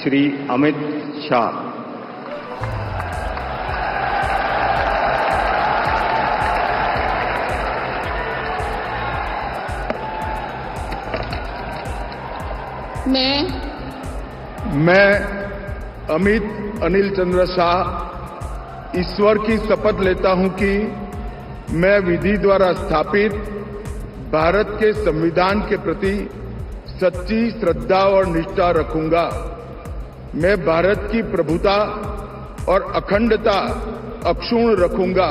श्री अमित शाह। मैं अमित अनिल चंद्र शाह ईश्वर की शपथ लेता हूं कि मैं विधि द्वारा स्थापित भारत के संविधान के प्रति सच्ची श्रद्धा और निष्ठा रखूंगा। मैं भारत की प्रभुता और अखंडता अक्षुण्ण रखूंगा।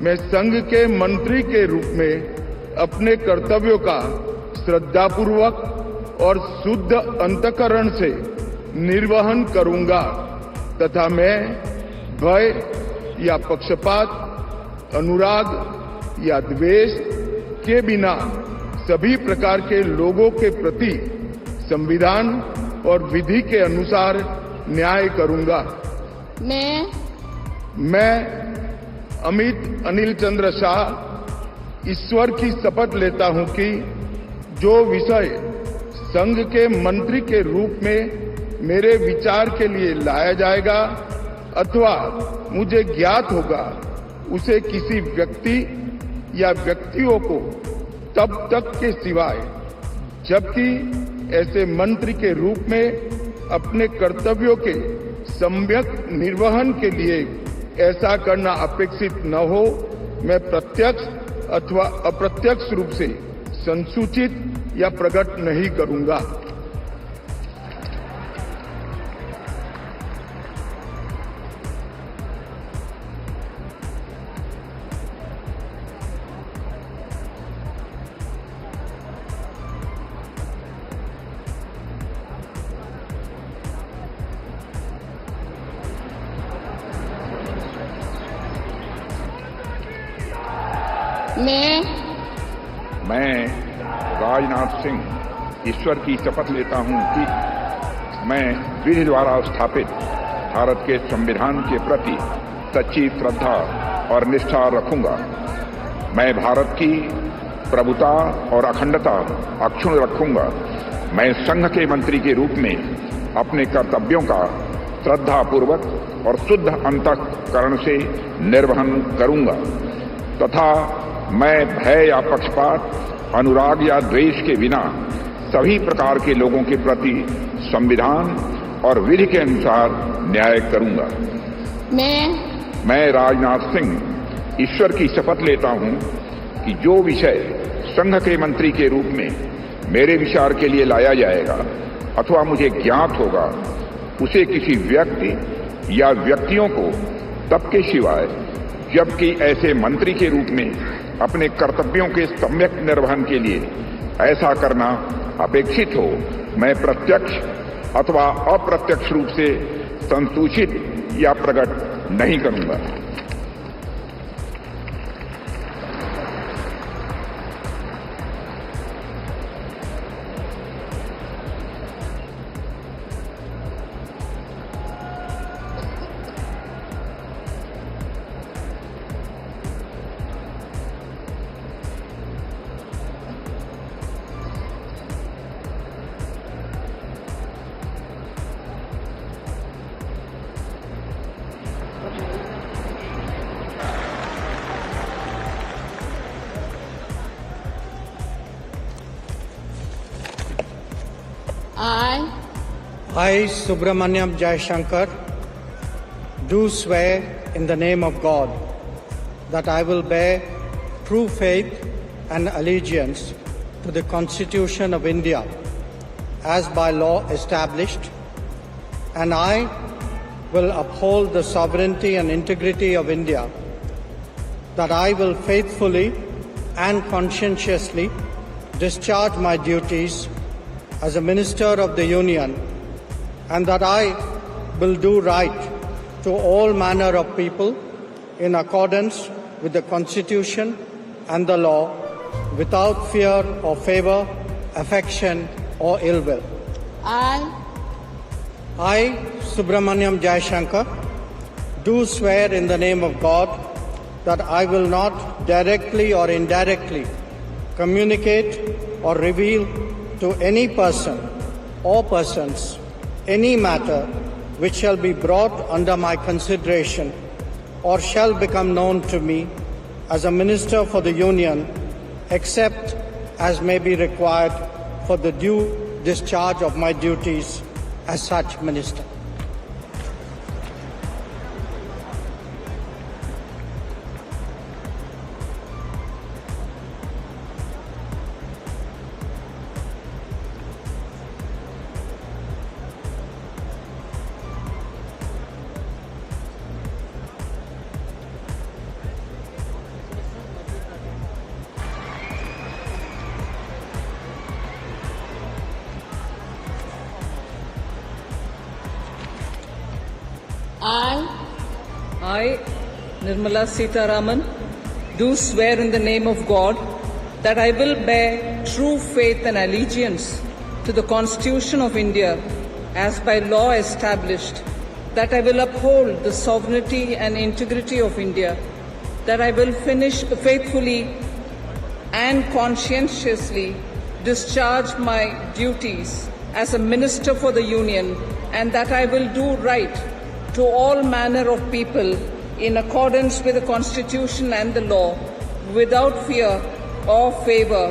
मैं संघ के मंत्री के रूप में अपने कर्तव्यों का श्रद्धापूर्वक और शुद्ध अंतःकरण से निर्वहन करूंगा तथा मैं भय या पक्षपात, अनुराग या द्वेष के बिना सभी प्रकार के लोगों के प्रति संविधान और विधि के अनुसार न्याय करूंगा। मैं अमित अनिल चंद्र शाह ईश्वर की शपथ लेता हूं कि जो विषय संघ के मंत्री के रूप में मेरे विचार के लिए लाया जाएगा अथवा मुझे ज्ञात होगा, उसे किसी व्यक्ति या व्यक्तियों को तब तक के सिवाय जबकि ऐसे मंत्री के रूप में अपने कर्तव्यों के सम्यक निर्वहन के लिए ऐसा करना अपेक्षित न हो, मैं प्रत्यक्ष अथवा अप्रत्यक्ष रूप से संसूचित या प्रकट नहीं करूंगा। मैं राजनाथ सिंह ईश्वर की शपथ लेता हूं कि मैं विधि द्वारा स्थापित भारत के संविधान के प्रति सच्ची श्रद्धा और निष्ठा रखूंगा। मैं भारत की प्रभुता और अखंडता अक्षुण्ण रखूंगा। मैं संघ के मंत्री के रूप में अपने कर्तव्यों का श्रद्धापूर्वक और शुद्ध अंतःकरण से निर्वहन करूंगा तथा मैं भय या पक्षपात, अनुराग या द्वेष के बिना सभी प्रकार के लोगों के प्रति संविधान और विधि के अनुसार न्याय करूंगा। मैं राजनाथ सिंह ईश्वर की शपथ लेता हूं कि जो विषय संघ के मंत्री के रूप में मेरे विचार के लिए लाया जाएगा अथवा मुझे ज्ञात होगा, उसे किसी व्यक्ति या व्यक्तियों को तब के सिवाय जबकि ऐसे मंत्री के रूप में अपने कर्तव्यों के सम्यक निर्वहन के लिए ऐसा करना अपेक्षित हो, मैं प्रत्यक्ष अथवा अप्रत्यक्ष रूप से संसूचित या प्रकट नहीं करूंगा। I, Subramaniam Jaishankar, do swear in the name of God that I will bear true faith and allegiance to the Constitution of India as by law established, and I will uphold the sovereignty and integrity of India, that I will faithfully and conscientiously discharge my duties as a Minister of the Union, and that I will do right to all manner of people in accordance with the Constitution and the law, without fear or favor, affection or ill will. I, Subramaniam Jaishankar, do swear in the name of God that I will not directly or indirectly communicate or reveal to any person or persons any matter which shall be brought under my consideration or shall become known to me as a minister for the Union, except as may be required for the due discharge of my duties as such minister. I, Nirmala Sitharaman, do swear in the name of God that I will bear true faith and allegiance to the Constitution of India as by law established, that I will uphold the sovereignty and integrity of India, that I will faithfully and conscientiously discharge my duties as a minister for the Union, and that I will do right to all manner of people in accordance with the Constitution and the law, without fear or favour,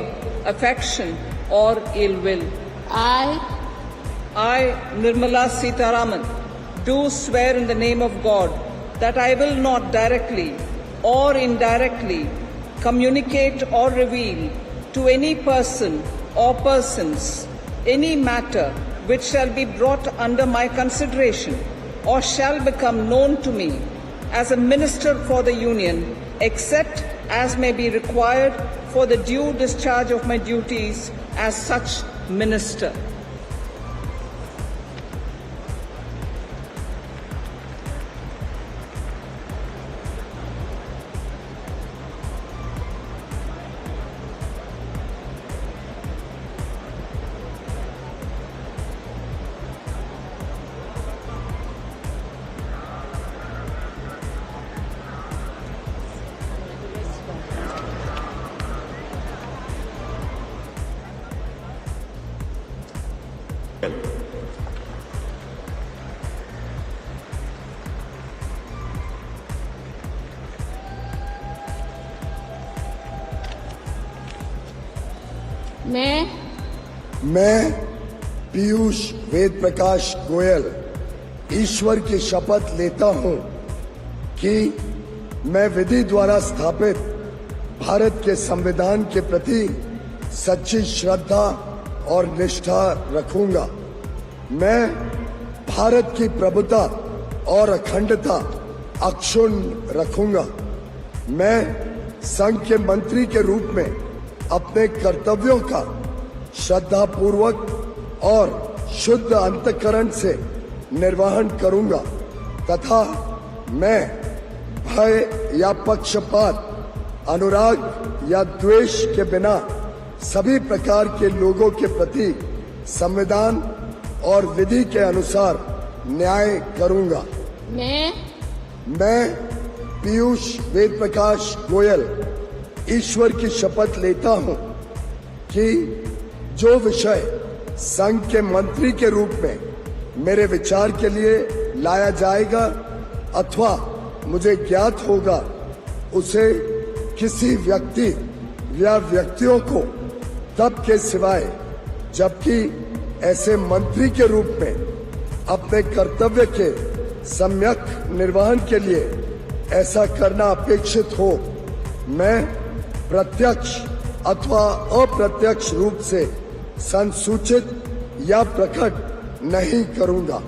affection or ill will. I, Nirmala Sitharaman, do swear in the name of God that I will not directly or indirectly communicate or reveal to any person or persons any matter which shall be brought under my consideration or shall become known to me as a minister for the Union, except as may be required for the due discharge of my duties as such minister. मैं पीयूष वेद प्रकाश गोयल ईश्वर की शपथ लेता हूं कि मैं विधि द्वारा स्थापित भारत के संविधान के प्रति सच्ची श्रद्धा और निष्ठा रखूंगा। मैं भारत की प्रभुता और अखंडता अक्षुण्ण रखूंगा। मैं संघ के मंत्री के रूप में अपने कर्तव्यों का श्रद्धापूर्वक और शुद्ध अंतःकरण से निर्वहन करूंगा तथा मैं भय या पक्षपात, अनुराग या द्वेष के बिना सभी प्रकार के लोगों के प्रति संविधान और विधि के अनुसार न्याय करूंगा। मैं पीयूष वेद प्रकाश गोयल ईश्वर की शपथ लेता हूं कि जो विषय संघ के मंत्री के रूप में मेरे विचार के लिए लाया जाएगा अथवा मुझे ज्ञात होगा, उसे किसी व्यक्ति या व्यक्तियों को तब के सिवाय जबकि ऐसे मंत्री के रूप में अपने कर्तव्य के सम्यक निर्वहन के लिए ऐसा करना अपेक्षित हो, मैं प्रत्यक्ष अथवा अप्रत्यक्ष रूप से संसूचित या प्रकट नहीं करूंगा।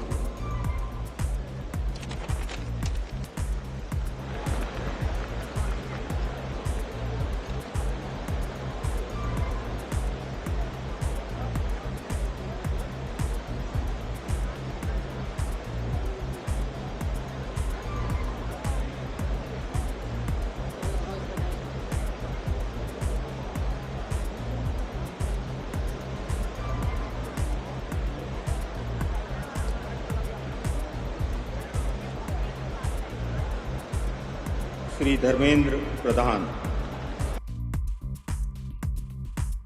श्री धर्मेंद्र प्रधान।